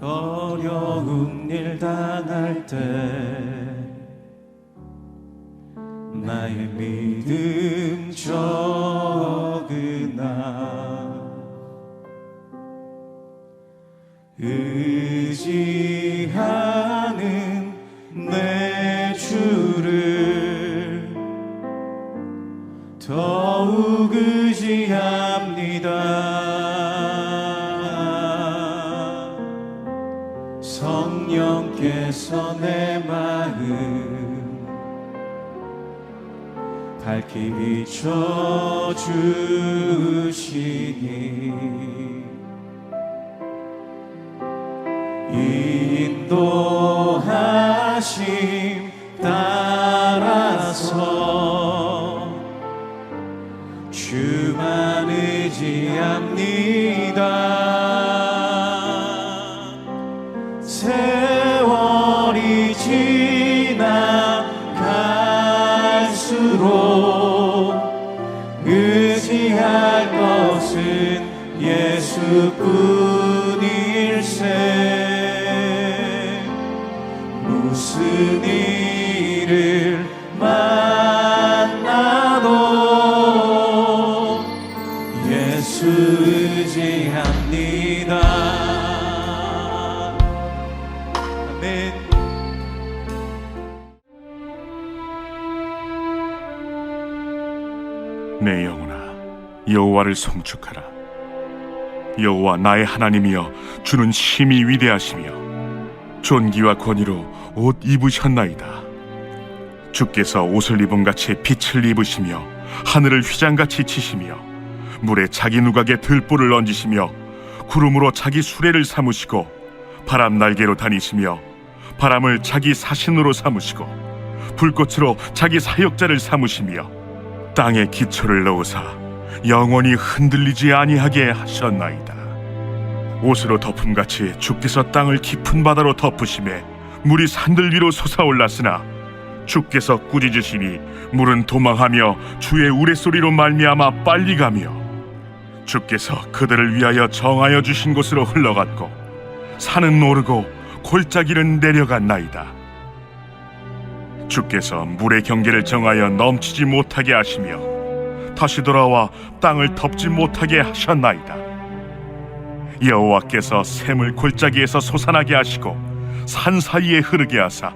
어려운 일 당할 때 나의 믿음 적으나 의지하는 내 주를 더욱 의지합니다. 성령께서 내 마음 밝히 비춰주시니 인도하심 따라서 주만 의지합니다. 세월이 지나갈수록 의지할 것은 예수뿐일세. 무슨 일을 만나도 예수 의지합니다. 아멘. 내 영혼아, 여호와를 송축하라. 여호와 나의 하나님이여, 주는 심히 위대하시며 존귀와 권위로 옷 입으셨나이다. 주께서 옷을 입음같이 빛을 입으시며 하늘을 휘장같이 치시며 물에 자기 누각에 들보를 얹으시며 구름으로 자기 수레를 삼으시고 바람 날개로 다니시며 바람을 자기 사신으로 삼으시고 불꽃으로 자기 사역자를 삼으시며 땅에 기초를 넣으사 영원히 흔들리지 아니하게 하셨나이다. 옷으로 덮음같이 주께서 땅을 깊은 바다로 덮으시매 물이 산들 위로 솟아올랐으나 주께서 꾸짖으시니 물은 도망하며 주의 우레소리로 말미암아 빨리 가며 주께서 그들을 위하여 정하여 주신 곳으로 흘러갔고 산은 오르고 골짜기는 내려갔나이다. 주께서 물의 경계를 정하여 넘치지 못하게 하시며 다시 돌아와 땅을 덮지 못하게 하셨나이다. 여호와께서 샘을 골짜기에서 솟아나게 하시고 산 사이에 흐르게 하사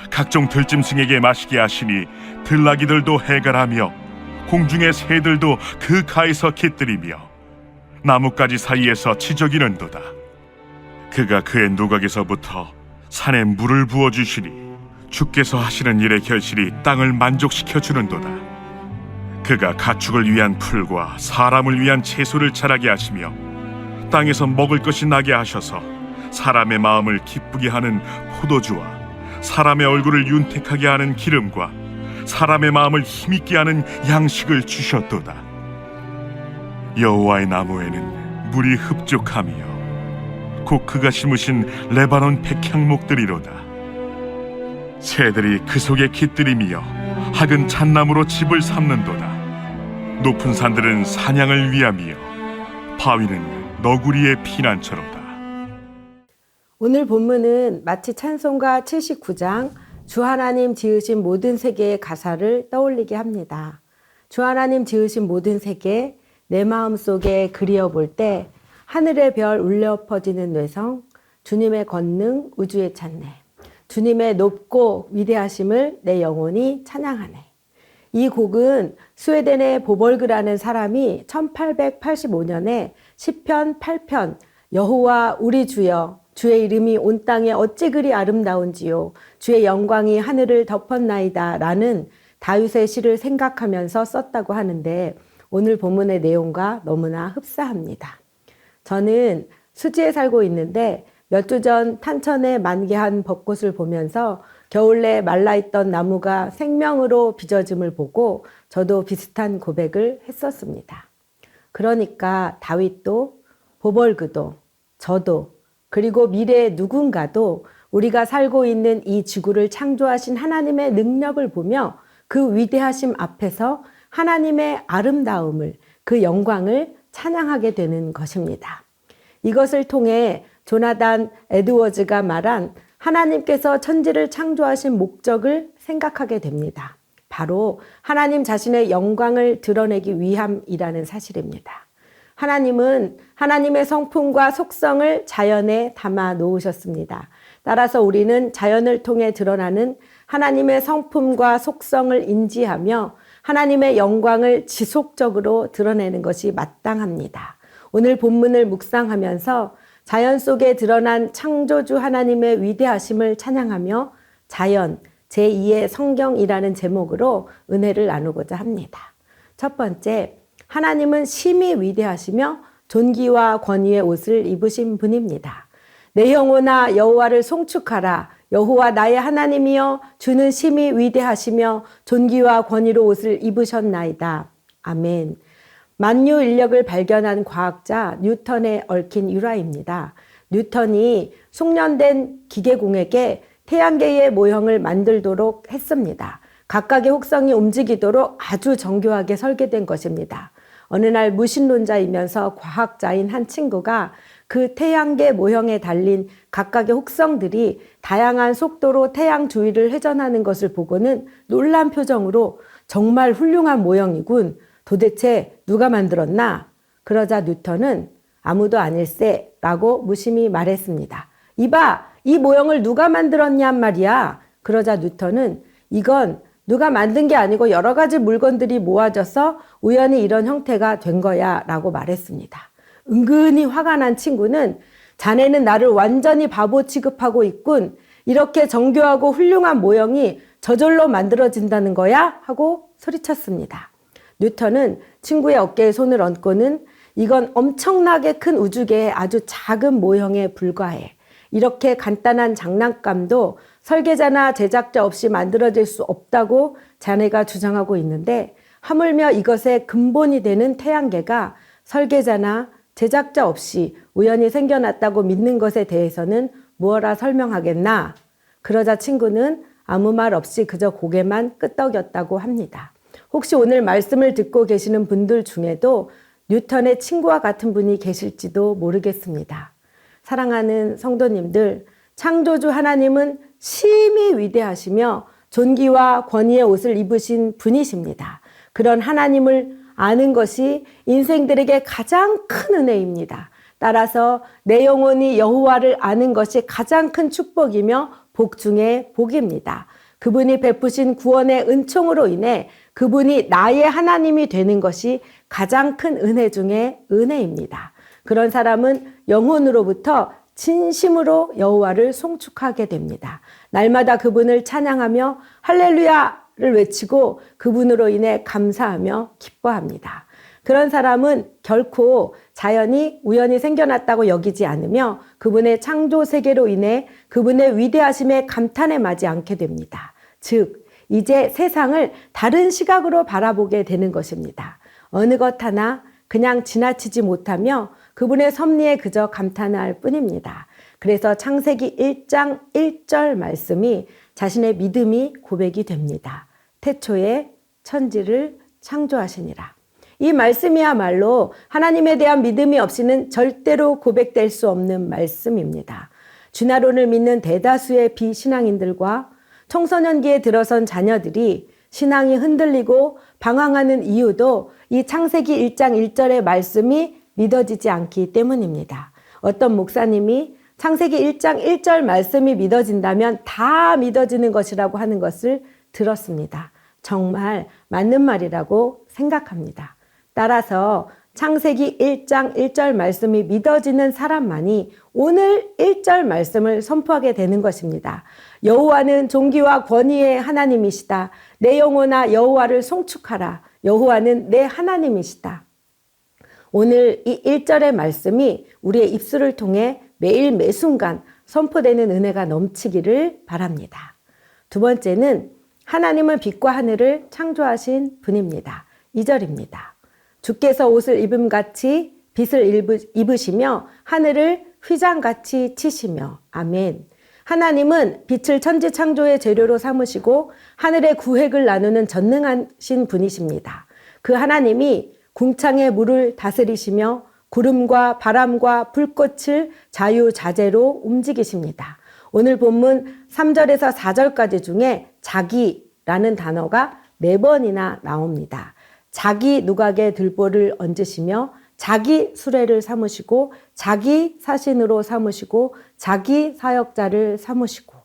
각종 들짐승에게 마시게 하시니 들나귀들도 해갈하며 공중의 새들도 그 가에서 깃들이며 나뭇가지 사이에서 치저기는도다. 그가 그의 누각에서부터 산에 물을 부어주시니 주께서 하시는 일의 결실이 땅을 만족시켜 주는도다. 그가 가축을 위한 풀과 사람을 위한 채소를 자라게 하시며 땅에서 먹을 것이 나게 하셔서 사람의 마음을 기쁘게 하는 포도주와 사람의 얼굴을 윤택하게 하는 기름과 사람의 마음을 힘있게 하는 양식을 주셨도다. 여호와의 나무에는 물이 흡족하며 곧 그가 심으신 레바논 백향목들이로다. 새들이 그 속에 깃들이며 학은 잣나무로 집을 삼는도다. 높은 산들은 사냥을 위함이요 바위는 너구리의 피난처로다. 오늘 본문은 마치 찬송가 79장 주 하나님 지으신 모든 세계의 가사를 떠올리게 합니다. 주 하나님 지으신 모든 세계, 내 마음속에 그리어볼 때 하늘의 별 울려 퍼지는 뇌성, 주님의 권능 우주에 찾네. 주님의 높고 위대하심을 내 영혼이 찬양하네. 이 곡은 스웨덴의 보벌그라는 사람이 1885년에 시편 8편 여호와 우리 주여 주의 이름이 온 땅에 어찌 그리 아름다운지요 주의 영광이 하늘을 덮었나이다 라는 다윗의 시를 생각하면서 썼다고 하는데 오늘 본문의 내용과 너무나 흡사합니다. 저는 수지에 살고 있는데 몇 주 전 탄천에 만개한 벚꽃을 보면서 겨울내 말라있던 나무가 생명으로 빚어짐을 보고 저도 비슷한 고백을 했었습니다. 그러니까 다윗도 보벌그도 저도 그리고 미래의 누군가도 우리가 살고 있는 이 지구를 창조하신 하나님의 능력을 보며 그 위대하심 앞에서 하나님의 아름다움을 그 영광을 찬양하게 되는 것입니다. 이것을 통해 조나단 에드워즈가 말한 하나님께서 천지를 창조하신 목적을 생각하게 됩니다. 바로 하나님 자신의 영광을 드러내기 위함이라는 사실입니다. 하나님은 하나님의 성품과 속성을 자연에 담아 놓으셨습니다. 따라서 우리는 자연을 통해 드러나는 하나님의 성품과 속성을 인지하며 하나님의 영광을 지속적으로 드러내는 것이 마땅합니다. 오늘 본문을 묵상하면서 자연 속에 드러난 창조주 하나님의 위대하심을 찬양하며 자연 제2의 성경이라는 제목으로 은혜를 나누고자 합니다. 첫 번째, 하나님은 심히 위대하시며 존귀와 권위의 옷을 입으신 분입니다. 내 영혼아 여호와를 송축하라. 여호와 나의 하나님이여 주는 심히 위대하시며 존귀와 권위로 옷을 입으셨나이다. 아멘. 만유 인력을 발견한 과학자 뉴턴에 얽힌 일화입니다. 뉴턴이 숙련된 기계공에게 태양계의 모형을 만들도록 했습니다. 각각의 혹성이 움직이도록 아주 정교하게 설계된 것입니다. 어느 날 무신론자이면서 과학자인 한 친구가 그 태양계 모형에 달린 각각의 혹성들이 다양한 속도로 태양 주위를 회전하는 것을 보고는 놀란 표정으로 정말 훌륭한 모형이군. 도대체 누가 만들었나? 그러자 뉴턴은 아무도 아닐세 라고 무심히 말했습니다. 이봐! 이 모형을 누가 만들었냔 말이야. 그러자 뉴턴은 이건 누가 만든 게 아니고 여러 가지 물건들이 모아져서 우연히 이런 형태가 된 거야 라고 말했습니다. 은근히 화가 난 친구는 자네는 나를 완전히 바보 취급하고 있군. 이렇게 정교하고 훌륭한 모형이 저절로 만들어진다는 거야? 하고 소리쳤습니다. 뉴턴은 친구의 어깨에 손을 얹고는 이건 엄청나게 큰 우주계의 아주 작은 모형에 불과해. 이렇게 간단한 장난감도 설계자나 제작자 없이 만들어질 수 없다고 자네가 주장하고 있는데 하물며 이것의 근본이 되는 태양계가 설계자나 제작자 없이 우연히 생겨났다고 믿는 것에 대해서는 무엇라 설명하겠나? 그러자 친구는 아무 말 없이 그저 고개만 끄덕였다고 합니다. 혹시 오늘 말씀을 듣고 계시는 분들 중에도 뉴턴의 친구와 같은 분이 계실지도 모르겠습니다. 사랑하는 성도님들, 창조주 하나님은 심히 위대하시며 존귀와 권위의 옷을 입으신 분이십니다. 그런 하나님을 아는 것이 인생들에게 가장 큰 은혜입니다. 따라서 내 영혼이 여호와를 아는 것이 가장 큰 축복이며 복 중에 복입니다. 그분이 베푸신 구원의 은총으로 인해 그분이 나의 하나님이 되는 것이 가장 큰 은혜 중에 은혜입니다. 그런 사람은 영혼으로부터 진심으로 여호와를 송축하게 됩니다. 날마다 그분을 찬양하며 할렐루야를 외치고 그분으로 인해 감사하며 기뻐합니다. 그런 사람은 결코 자연이 우연히 생겨났다고 여기지 않으며 그분의 창조 세계로 인해 그분의 위대하심에 감탄에 마지 않게 됩니다. 즉, 이제 세상을 다른 시각으로 바라보게 되는 것입니다. 어느 것 하나 그냥 지나치지 못하며 그분의 섭리에 그저 감탄할 뿐입니다. 그래서 창세기 1장 1절 말씀이 자신의 믿음이 고백이 됩니다. 태초에 천지를 창조하시니라. 이 말씀이야말로 하나님에 대한 믿음이 없이는 절대로 고백될 수 없는 말씀입니다. 쥐나론을 믿는 대다수의 비신앙인들과 청소년기에 들어선 자녀들이 신앙이 흔들리고 방황하는 이유도 이 창세기 1장 1절의 말씀이 믿어지지 않기 때문입니다. 어떤 목사님이 창세기 1장 1절 말씀이 믿어진다면 다 믿어지는 것이라고 하는 것을 들었습니다. 정말 맞는 말이라고 생각합니다. 따라서 창세기 1장 1절 말씀이 믿어지는 사람만이 오늘 1절 말씀을 선포하게 되는 것입니다. 여호와는 존귀와 권위의 하나님이시다. 내 영혼아 여호와를 송축하라. 여호와는 내 하나님이시다. 오늘 이 1절의 말씀이 우리의 입술을 통해 매일 매순간 선포되는 은혜가 넘치기를 바랍니다. 두 번째는 하나님은 빛과 하늘을 창조하신 분입니다. 2절입니다. 주께서 옷을 입음같이 빛을 입으시며 하늘을 휘장같이 치시며. 아멘. 하나님은 빛을 천지 창조의 재료로 삼으시고 하늘의 구획을 나누는 전능하신 분이십니다. 그 하나님이 궁창의 물을 다스리시며 구름과 바람과 불꽃을 자유자재로 움직이십니다. 오늘 본문 3절에서 4절까지 중에 자기라는 단어가 4번이나 나옵니다. 자기 누각에 들보를 얹으시며 자기 수레를 삼으시고 자기 사신으로 삼으시고 자기 사역자를 삼으시고,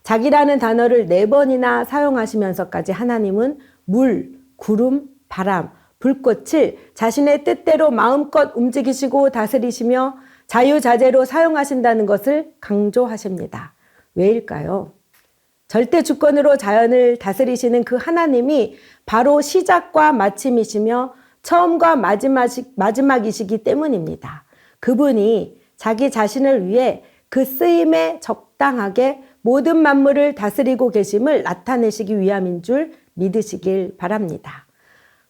자기라는 단어를 4번이나 사용하시면서까지 하나님은 물, 구름, 바람, 불꽃을 자신의 뜻대로 마음껏 움직이시고 다스리시며 자유자재로 사용하신다는 것을 강조하십니다. 왜일까요? 절대 주권으로 자연을 다스리시는 그 하나님이 바로 시작과 마침이시며 처음과 마지막이시기 때문입니다. 그분이 자기 자신을 위해 그 쓰임에 적당하게 모든 만물을 다스리고 계심을 나타내시기 위함인 줄 믿으시길 바랍니다.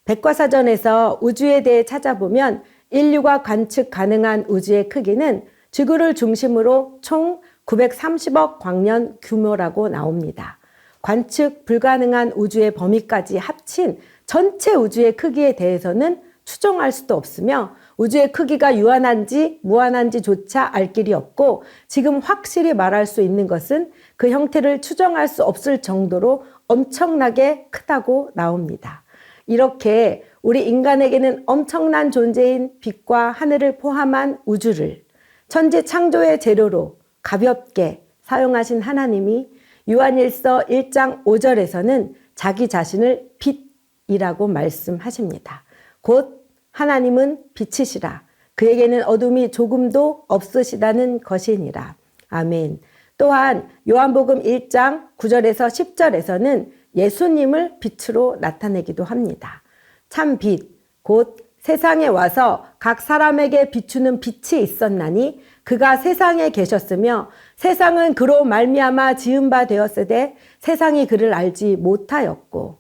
백과사전에서 우주에 대해 찾아보면 인류가 관측 가능한 우주의 크기는 지구를 중심으로 총 930억 광년 규모라고 나옵니다. 관측 불가능한 우주의 범위까지 합친 전체 우주의 크기에 대해서는 추정할 수도 없으며 우주의 크기가 유한한지 무한한지조차 알 길이 없고, 지금 확실히 말할 수 있는 것은 그 형태를 추정할 수 없을 정도로 엄청나게 크다고 나옵니다. 이렇게 우리 인간에게는 엄청난 존재인 빛과 하늘을 포함한 우주를 천지 창조의 재료로 가볍게 사용하신 하나님이 요한일서 1장 5절에서는 자기 자신을 빛이라고 말씀하십니다. 곧 하나님은 빛이시라. 그에게는 어둠이 조금도 없으시다는 것이니라. 아멘. 또한 요한복음 1장 9절에서 10절에서는 예수님을 빛으로 나타내기도 합니다. 참 빛, 곧 세상에 와서 각 사람에게 비추는 빛이 있었나니 그가 세상에 계셨으며 세상은 그로 말미암아 지은 바 되었으되 세상이 그를 알지 못하였고,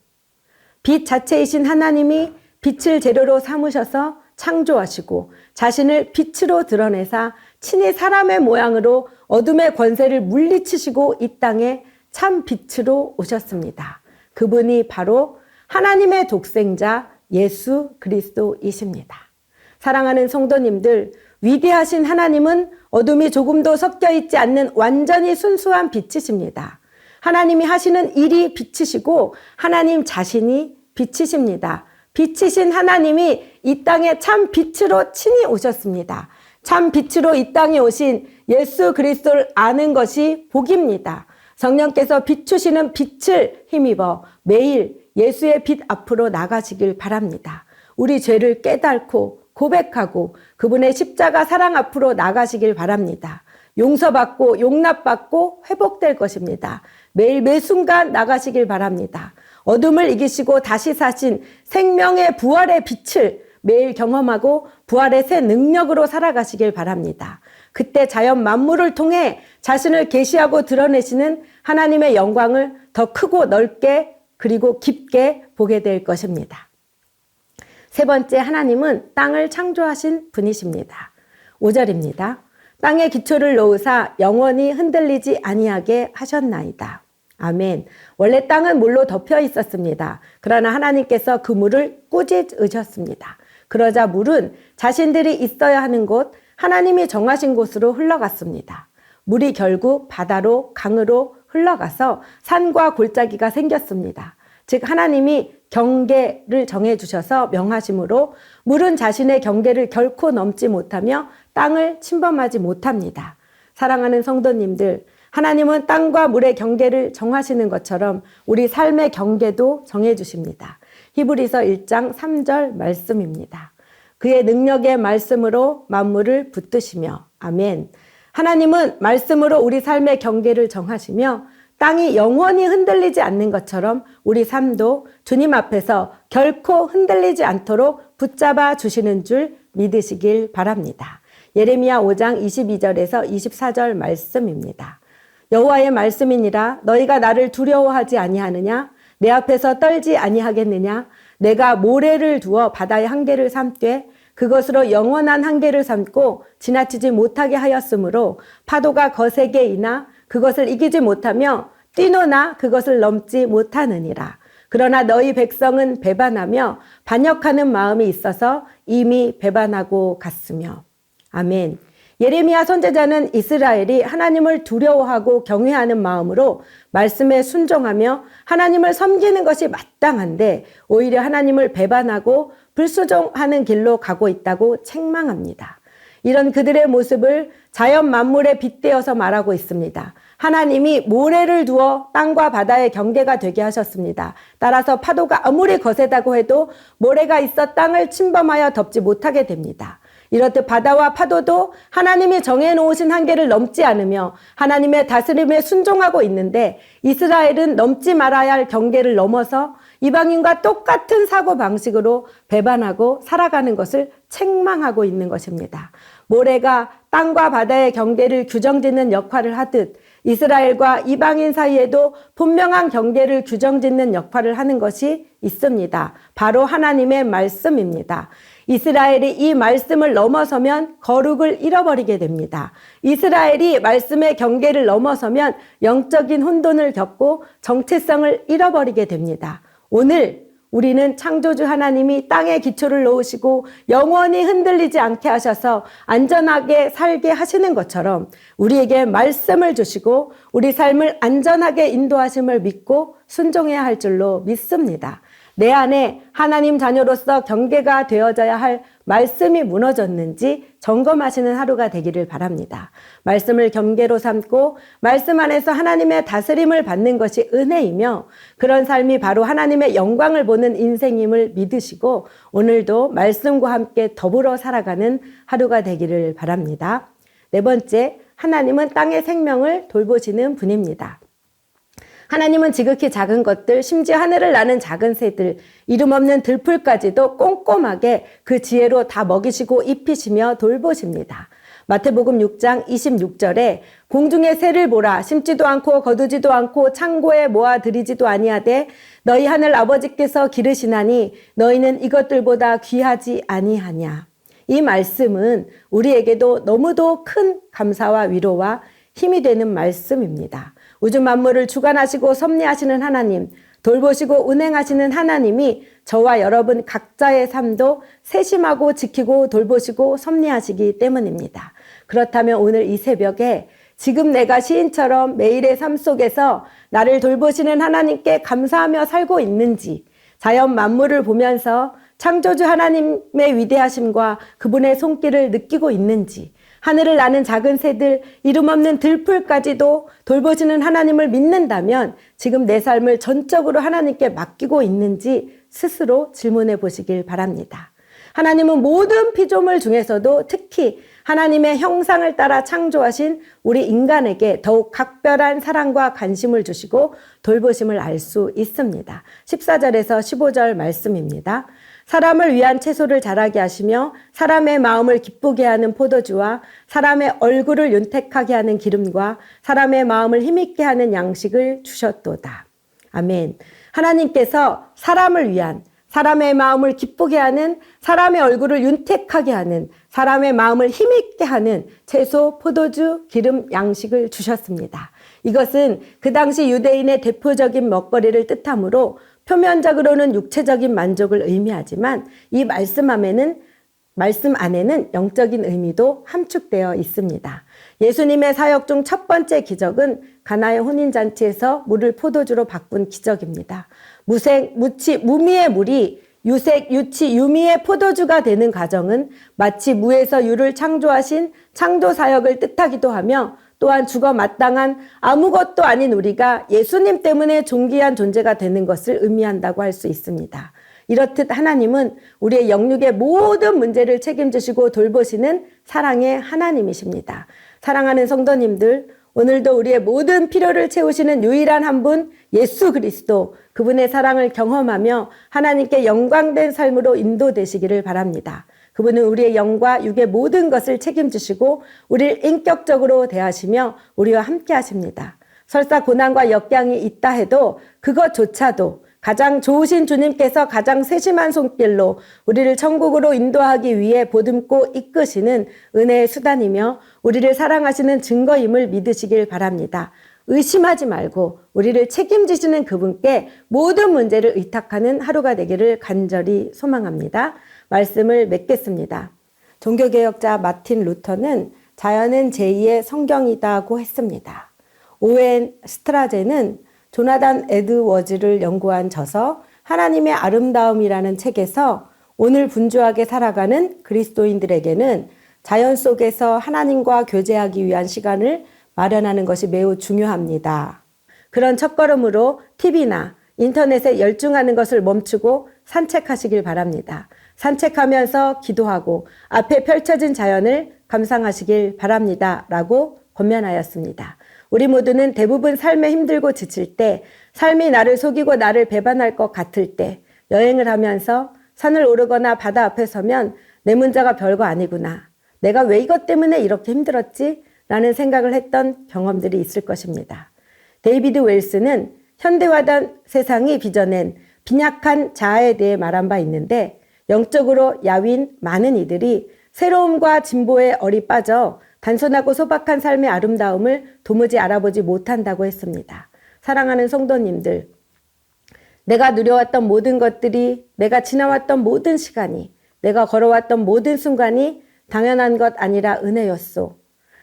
빛 자체이신 하나님이 빛을 재료로 삼으셔서 창조하시고 자신을 빛으로 드러내사 친히 사람의 모양으로 어둠의 권세를 물리치시고 이 땅에 참 빛으로 오셨습니다. 그분이 바로 하나님의 독생자 예수 그리스도이십니다. 사랑하는 성도님들, 위대하신 하나님은 어둠이 조금도 섞여 있지 않는 완전히 순수한 빛이십니다. 하나님이 하시는 일이 빛이시고 하나님 자신이 빛이십니다. 빛이신 하나님이 이 땅에 참 빛으로 친히 오셨습니다. 참 빛으로 이 땅에 오신 예수 그리스도를 아는 것이 복입니다. 성령께서 비추시는 빛을 힘입어 매일 예수의 빛 앞으로 나가시길 바랍니다. 우리 죄를 깨닫고 고백하고 그분의 십자가 사랑 앞으로 나가시길 바랍니다. 용서받고 용납받고 회복될 것입니다. 매일 매 순간 나가시길 바랍니다. 어둠을 이기시고 다시 사신 생명의 부활의 빛을 매일 경험하고 부활의 새 능력으로 살아가시길 바랍니다. 그때 자연 만물을 통해 자신을 계시하고 드러내시는 하나님의 영광을 더 크고 넓게 그리고 깊게 보게 될 것입니다. 세 번째, 하나님은 땅을 창조하신 분이십니다. 5절입니다. 땅에 기초를 놓으사 영원히 흔들리지 아니하게 하셨나이다. 아멘. 원래 땅은 물로 덮여 있었습니다. 그러나 하나님께서 그 물을 꾸짖으셨습니다. 그러자 물은 자신들이 있어야 하는 곳, 하나님이 정하신 곳으로 흘러갔습니다. 물이 결국 바다로, 강으로 흘러가서 산과 골짜기가 생겼습니다. 즉 하나님이 경계를 정해주셔서 명하심으로 물은 자신의 경계를 결코 넘지 못하며 땅을 침범하지 못합니다. 사랑하는 성도님들, 하나님은 땅과 물의 경계를 정하시는 것처럼 우리 삶의 경계도 정해주십니다. 히브리서 1장 3절 말씀입니다. 그의 능력의 말씀으로 만물을 붙드시며, 아멘. 하나님은 말씀으로 우리 삶의 경계를 정하시며 땅이 영원히 흔들리지 않는 것처럼 우리 삶도 주님 앞에서 결코 흔들리지 않도록 붙잡아 주시는 줄 믿으시길 바랍니다. 예레미야 5장 22절에서 24절 말씀입니다. 여호와의 말씀이니라. 너희가 나를 두려워하지 아니하느냐? 내 앞에서 떨지 아니하겠느냐? 내가 모래를 두어 바다의 한계를 삼되 그것으로 영원한 한계를 삼고 지나치지 못하게 하였으므로 파도가 거세게 이나 그것을 이기지 못하며 뛰노나 그것을 넘지 못하느니라. 그러나 너희 백성은 배반하며 반역하는 마음이 있어서 이미 배반하고 갔으며. 아멘. 예레미야 선지자는 이스라엘이 하나님을 두려워하고 경외하는 마음으로 말씀에 순종하며 하나님을 섬기는 것이 마땅한데 오히려 하나님을 배반하고 불순종하는 길로 가고 있다고 책망합니다. 이런 그들의 모습을 자연 만물에 빗대어서 말하고 있습니다. 하나님이 모래를 두어 땅과 바다의 경계가 되게 하셨습니다. 따라서 파도가 아무리 거세다고 해도 모래가 있어 땅을 침범하여 덮지 못하게 됩니다. 이렇듯 바다와 파도도 하나님이 정해놓으신 한계를 넘지 않으며 하나님의 다스림에 순종하고 있는데 이스라엘은 넘지 말아야 할 경계를 넘어서 이방인과 똑같은 사고방식으로 배반하고 살아가는 것을 책망하고 있는 것입니다. 모래가 땅과 바다의 경계를 규정짓는 역할을 하듯 이스라엘과 이방인 사이에도 분명한 경계를 규정짓는 역할을 하는 것이 있습니다. 바로 하나님의 말씀입니다. 이스라엘이 이 말씀을 넘어서면 거룩을 잃어버리게 됩니다. 이스라엘이 말씀의 경계를 넘어서면 영적인 혼돈을 겪고 정체성을 잃어버리게 됩니다. 오늘 우리는 창조주 하나님이 땅에 기초를 놓으시고 영원히 흔들리지 않게 하셔서 안전하게 살게 하시는 것처럼 우리에게 말씀을 주시고 우리 삶을 안전하게 인도하심을 믿고 순종해야 할 줄로 믿습니다. 내 안에 하나님 자녀로서 경계가 되어져야 할 말씀이 무너졌는지 점검하시는 하루가 되기를 바랍니다. 말씀을 경계로 삼고 말씀 안에서 하나님의 다스림을 받는 것이 은혜이며 그런 삶이 바로 하나님의 영광을 보는 인생임을 믿으시고 오늘도 말씀과 함께 더불어 살아가는 하루가 되기를 바랍니다. 네 번째, 하나님은 땅의 생명을 돌보시는 분입니다. 하나님은 지극히 작은 것들, 심지어 하늘을 나는 작은 새들, 이름 없는 들풀까지도 꼼꼼하게 그 지혜로 다 먹이시고 입히시며 돌보십니다. 마태복음 6장 26절에 공중의 새를 보라, 심지도 않고 거두지도 않고 창고에 모아 들이지도 아니하되 너희 하늘 아버지께서 기르시나니 너희는 이것들보다 귀하지 아니하냐. 이 말씀은 우리에게도 너무도 큰 감사와 위로와 힘이 되는 말씀입니다. 우주 만물을 주관하시고 섭리하시는 하나님, 돌보시고 운행하시는 하나님이 저와 여러분 각자의 삶도 세심하고 지키고 돌보시고 섭리하시기 때문입니다. 그렇다면 오늘 이 새벽에 지금 내가 시인처럼 매일의 삶 속에서 나를 돌보시는 하나님께 감사하며 살고 있는지, 자연 만물을 보면서 창조주 하나님의 위대하심과 그분의 손길을 느끼고 있는지, 하늘을 나는 작은 새들, 이름 없는 들풀까지도 돌보시는 하나님을 믿는다면 지금 내 삶을 전적으로 하나님께 맡기고 있는지 스스로 질문해 보시길 바랍니다. 하나님은 모든 피조물 중에서도 특히 하나님의 형상을 따라 창조하신 우리 인간에게 더욱 각별한 사랑과 관심을 주시고 돌보심을 알 수 있습니다. 14절에서 15절 말씀입니다. 사람을 위한 채소를 자라게 하시며 사람의 마음을 기쁘게 하는 포도주와 사람의 얼굴을 윤택하게 하는 기름과 사람의 마음을 힘있게 하는 양식을 주셨도다. 아멘. 하나님께서 사람을 위한, 사람의 마음을 기쁘게 하는, 사람의 얼굴을 윤택하게 하는, 사람의 마음을 힘있게 하는 채소, 포도주, 기름, 양식을 주셨습니다. 이것은 그 당시 유대인의 대표적인 먹거리를 뜻하므로 표면적으로는 육체적인 만족을 의미하지만 이 말씀 안에는 영적인 의미도 함축되어 있습니다. 예수님의 사역 중 첫 번째 기적은 가나의 혼인잔치에서 물을 포도주로 바꾼 기적입니다. 무미의 물이 유색, 유치, 유미의 포도주가 되는 과정은 마치 무에서 유를 창조하신 창조 사역을 뜻하기도 하며 또한 죽어 마땅한 아무것도 아닌 우리가 예수님 때문에 존귀한 존재가 되는 것을 의미한다고 할 수 있습니다. 이렇듯 하나님은 우리의 영육의 모든 문제를 책임지시고 돌보시는 사랑의 하나님이십니다. 사랑하는 성도님들, 오늘도 우리의 모든 필요를 채우시는 유일한 한 분 예수 그리스도, 그분의 사랑을 경험하며 하나님께 영광된 삶으로 인도되시기를 바랍니다. 그분은 우리의 영과 육의 모든 것을 책임지시고 우리를 인격적으로 대하시며 우리와 함께 하십니다. 설사 고난과 역경이 있다 해도 그것조차도 가장 좋으신 주님께서 가장 세심한 손길로 우리를 천국으로 인도하기 위해 보듬고 이끄시는 은혜의 수단이며 우리를 사랑하시는 증거임을 믿으시길 바랍니다. 의심하지 말고 우리를 책임지시는 그분께 모든 문제를 의탁하는 하루가 되기를 간절히 소망합니다. 말씀을 맺겠습니다. 종교개혁자 마틴 루터는 자연은 제2의 성경이다고 했습니다. 오웬 스트라제는 조나단 에드워즈를 연구한 저서 하나님의 아름다움이라는 책에서 오늘 분주하게 살아가는 그리스도인들에게는 자연 속에서 하나님과 교제하기 위한 시간을 마련하는 것이 매우 중요합니다. 그런 첫걸음으로 TV나 인터넷에 열중하는 것을 멈추고 산책하시길 바랍니다. 산책하면서 기도하고 앞에 펼쳐진 자연을 감상하시길 바랍니다. 라고 권면하였습니다. 우리 모두는 대부분 삶에 힘들고 지칠 때, 삶이 나를 속이고 나를 배반할 것 같을 때, 여행을 하면서 산을 오르거나 바다 앞에 서면 내 문제가 별거 아니구나. 내가 왜 이것 때문에 이렇게 힘들었지? 라는 생각을 했던 경험들이 있을 것입니다. 데이비드 웰스는 현대화된 세상이 빚어낸 빈약한 자아에 대해 말한 바 있는데, 영적으로 야윈 많은 이들이 새로움과 진보에 얼이 빠져 단순하고 소박한 삶의 아름다움을 도무지 알아보지 못한다고 했습니다. 사랑하는 성도님들, 내가 누려왔던 모든 것들이, 내가 지나왔던 모든 시간이, 내가 걸어왔던 모든 순간이 당연한 것 아니라 은혜였소.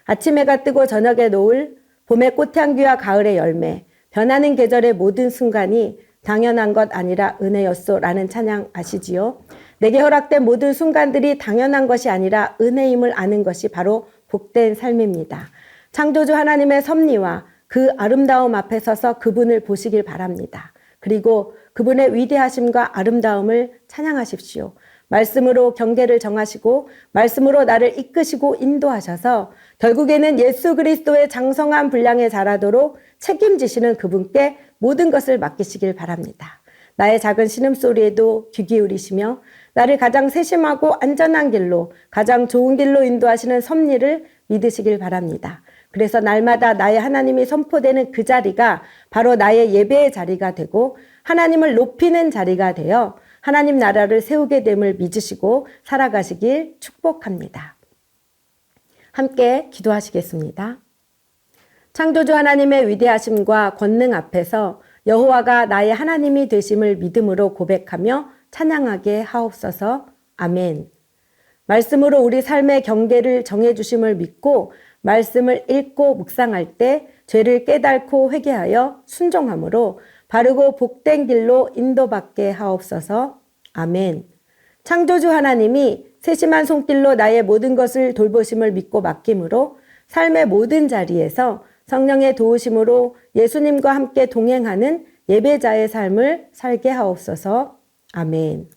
아침 해가 뜨고 저녁에 노을, 봄의 꽃향기와 가을의 열매, 변하는 계절의 모든 순간이 당연한 것 아니라 은혜였소 라는 찬양 아시지요? 내게 허락된 모든 순간들이 당연한 것이 아니라 은혜임을 아는 것이 바로 복된 삶입니다. 창조주 하나님의 섭리와 그 아름다움 앞에 서서 그분을 보시길 바랍니다. 그리고 그분의 위대하심과 아름다움을 찬양하십시오. 말씀으로 경계를 정하시고 말씀으로 나를 이끄시고 인도하셔서 결국에는 예수 그리스도의 장성한 분량에 자라도록 책임지시는 그분께 모든 것을 맡기시길 바랍니다. 나의 작은 신음소리에도 귀 기울이시며 나를 가장 세심하고 안전한 길로, 가장 좋은 길로 인도하시는 섭리를 믿으시길 바랍니다. 그래서 날마다 나의 하나님이 선포되는 그 자리가 바로 나의 예배의 자리가 되고 하나님을 높이는 자리가 되어 하나님 나라를 세우게 됨을 믿으시고 살아가시길 축복합니다. 함께 기도하시겠습니다. 창조주 하나님의 위대하심과 권능 앞에서 여호와가 나의 하나님이 되심을 믿음으로 고백하며 찬양하게 하옵소서. 아멘. 말씀으로 우리 삶의 경계를 정해주심을 믿고 말씀을 읽고 묵상할 때 죄를 깨닫고 회개하여 순종함으로 바르고 복된 길로 인도받게 하옵소서. 아멘. 창조주 하나님이 세심한 손길로 나의 모든 것을 돌보심을 믿고 맡김으로 삶의 모든 자리에서 성령의 도우심으로 예수님과 함께 동행하는 예배자의 삶을 살게 하옵소서. 아멘.